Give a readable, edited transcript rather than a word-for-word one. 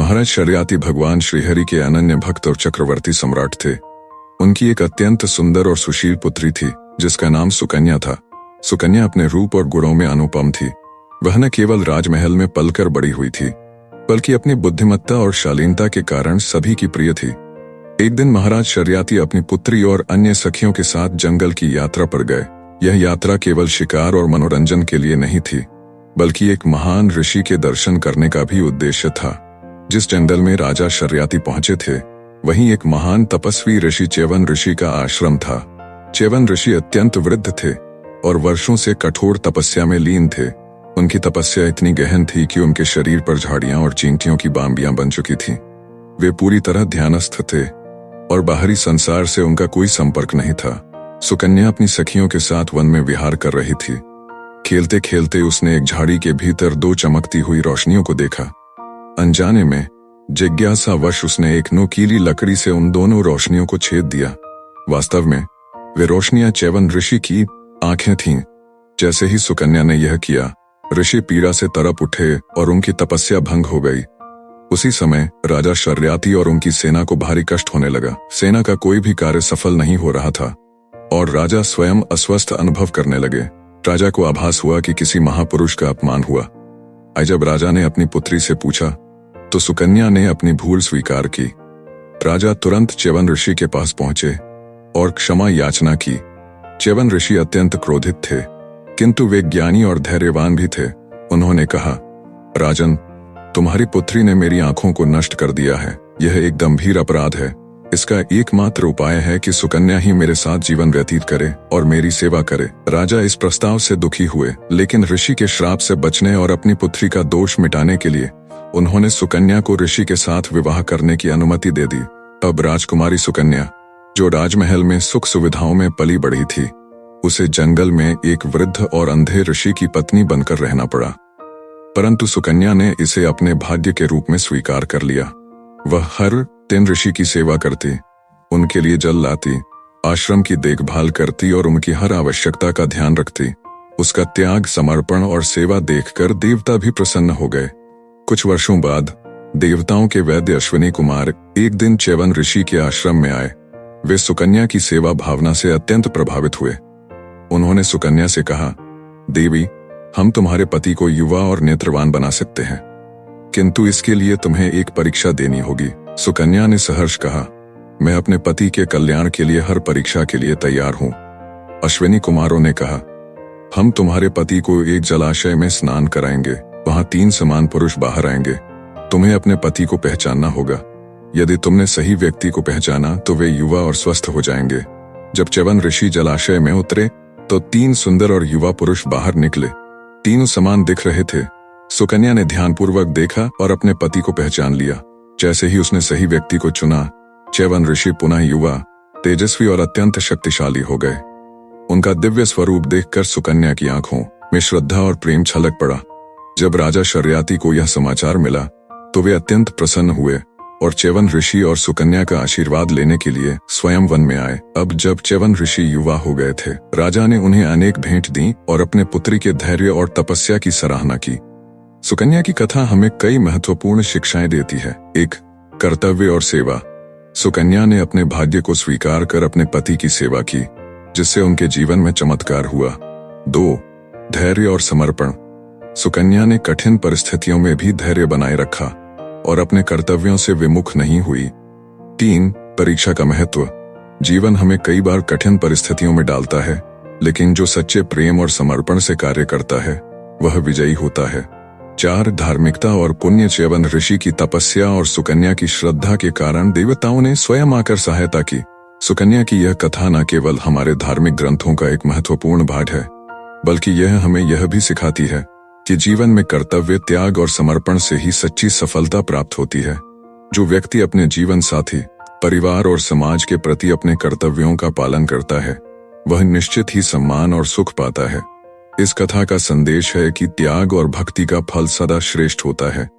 महाराज शर्याती भगवान श्रीहरि के अनन्य भक्त और चक्रवर्ती सम्राट थे। उनकी एक अत्यंत सुंदर और सुशील पुत्री थी जिसका नाम सुकन्या था। सुकन्या अपने रूप और गुणों में अनुपम थी। वह न केवल राजमहल में पलकर बड़ी हुई थी बल्कि अपनी बुद्धिमत्ता और शालीनता के कारण सभी की प्रिय थी। एक दिन महाराज शर्याती अपनी पुत्री और अन्य सखियों के साथ जंगल की यात्रा पर गए। यह यात्रा केवल शिकार और मनोरंजन के लिए नहीं थी बल्कि एक महान ऋषि के दर्शन करने का भी उद्देश्य था। जिस जंगल में राजा शर्याती पहुंचे थे वहीं एक महान तपस्वी ऋषि च्यवन ऋषि का आश्रम था। च्यवन ऋषि अत्यंत वृद्ध थे और वर्षों से कठोर तपस्या में लीन थे। उनकी तपस्या इतनी गहन थी कि उनके शरीर पर झाड़ियां और चींटियों की बांबियां बन चुकी थीं। वे पूरी तरह ध्यानस्थ थे और बाहरी संसार से उनका कोई संपर्क नहीं था। सुकन्या अपनी सखियों के साथ वन में विहार कर रही थी। खेलते खेलते उसने एक झाड़ी के भीतर दो चमकती हुई रोशनियों को देखा। अनजाने में जिज्ञासावश उसने एक नुकीली लकड़ी से उन दोनों रोशनियों को छेद दिया। वास्तव में वे रोशनियां च्यवन ऋषि की आंखें थीं। जैसे ही सुकन्या ने यह किया, ऋषि पीड़ा से तड़प उठे और उनकी तपस्या भंग हो गई। उसी समय राजा शर्याती और उनकी सेना को भारी कष्ट होने लगा। सेना का कोई भी कार्य सफल नहीं हो रहा था और राजा स्वयं अस्वस्थ अनुभव करने लगे। राजा को आभास हुआ कि किसी महापुरुष का अपमान हुआ। जब राजा ने अपनी पुत्री से पूछा तो सुकन्या ने अपनी भूल स्वीकार की। राजा तुरंत च्यवन ऋषि के पास पहुंचे और क्षमा याचना की। च्यवन ऋषि अत्यंत क्रोधित थे किंतु वे ज्ञानी और धैर्यवान भी थे। उन्होंने कहा, राजन, तुम्हारी पुत्री ने मेरी आंखों को नष्ट कर दिया है। यह एक गंभीर अपराध है। इसका एकमात्र उपाय है कि सुकन्या ही मेरे साथ जीवन व्यतीत करे और मेरी सेवा करे। राजा इस प्रस्ताव से दुखी हुए, लेकिन ऋषि के श्राप से बचने और अपनी पुत्री का दोष मिटाने के लिए उन्होंने सुकन्या को ऋषि के साथ विवाह करने की अनुमति दे दी। अब राजकुमारी सुकन्या, जो राजमहल में सुख सुविधाओं में पली बढ़ी थी, उसे जंगल में एक वृद्ध और अंधे ऋषि की पत्नी बनकर रहना पड़ा। परंतु सुकन्या ने इसे अपने भाग्य के रूप में स्वीकार कर लिया। वह हर दिन ऋषि की सेवा करती, उनके लिए जल लाती, आश्रम की देखभाल करती और उनकी हर आवश्यकता का ध्यान रखती। उसका त्याग, समर्पण और सेवा देखकर देवता भी प्रसन्न हो गए। कुछ वर्षों बाद देवताओं के वैद्य अश्विनी कुमार एक दिन च्यवन ऋषि के आश्रम में आए। वे सुकन्या की सेवा भावना से अत्यंत प्रभावित हुए। उन्होंने सुकन्या से कहा, देवी, हम तुम्हारे पति को युवा और नेत्रवान बना सकते हैं, किंतु इसके लिए तुम्हें एक परीक्षा देनी होगी। सुकन्या ने सहर्ष कहा, मैं अपने पति के कल्याण के लिए हर परीक्षा के लिए तैयार हूं। अश्विनी कुमारों ने कहा, हम तुम्हारे पति को एक जलाशय में स्नान कराएंगे। वहां 3 समान पुरुष बाहर आएंगे। तुम्हें अपने पति को पहचानना होगा। यदि तुमने सही व्यक्ति को पहचाना तो वे युवा और स्वस्थ हो जाएंगे। जब च्यवन ऋषि जलाशय में उतरे तो 3 सुंदर और युवा पुरुष बाहर निकले। तीनों समान दिख रहे थे। सुकन्या ने ध्यानपूर्वक देखा और अपने पति को पहचान लिया। जैसे ही उसने सही व्यक्ति को चुना, च्यवन ऋषि पुनः युवा, तेजस्वी और अत्यंत शक्तिशाली हो गए। उनका दिव्य स्वरूप देखकर सुकन्या की आंखों में श्रद्धा और प्रेम छलक पड़ा। जब राजा शर्याती को यह समाचार मिला तो वे अत्यंत प्रसन्न हुए और च्यवन ऋषि और सुकन्या का आशीर्वाद लेने के लिए स्वयं वन में आए। अब जब च्यवन ऋषि युवा हो गए थे, राजा ने उन्हें अनेक भेंट दी और अपने पुत्री के धैर्य और तपस्या की सराहना की। सुकन्या की कथा हमें कई महत्वपूर्ण शिक्षाएं देती है। 1. कर्तव्य और सेवा। सुकन्या ने अपने भाग्य को स्वीकार कर अपने पति की सेवा की, जिससे उनके जीवन में चमत्कार हुआ। 2. धैर्य और समर्पण। सुकन्या ने कठिन परिस्थितियों में भी धैर्य बनाए रखा और अपने कर्तव्यों से विमुख नहीं हुई। 3. परीक्षा का महत्व। जीवन हमें कई बार कठिन परिस्थितियों में डालता है, लेकिन जो सच्चे प्रेम और समर्पण से कार्य करता है वह विजयी होता है। 4. धार्मिकता और पुण्य। च्यवन ऋषि की तपस्या और सुकन्या की श्रद्धा के कारण देवताओं ने स्वयं आकर सहायता की। सुकन्या की यह कथा न केवल हमारे धार्मिक ग्रंथों का एक महत्वपूर्ण भाग है, बल्कि यह हमें यह भी सिखाती है कि जीवन में कर्तव्य, त्याग और समर्पण से ही सच्ची सफलता प्राप्त होती है। जो व्यक्ति अपने जीवन साथी, परिवार और समाज के प्रति अपने कर्तव्यों का पालन करता है, वह निश्चित ही सम्मान और सुख पाता है। इस कथा का संदेश है कि त्याग और भक्ति का फल सदा श्रेष्ठ होता है।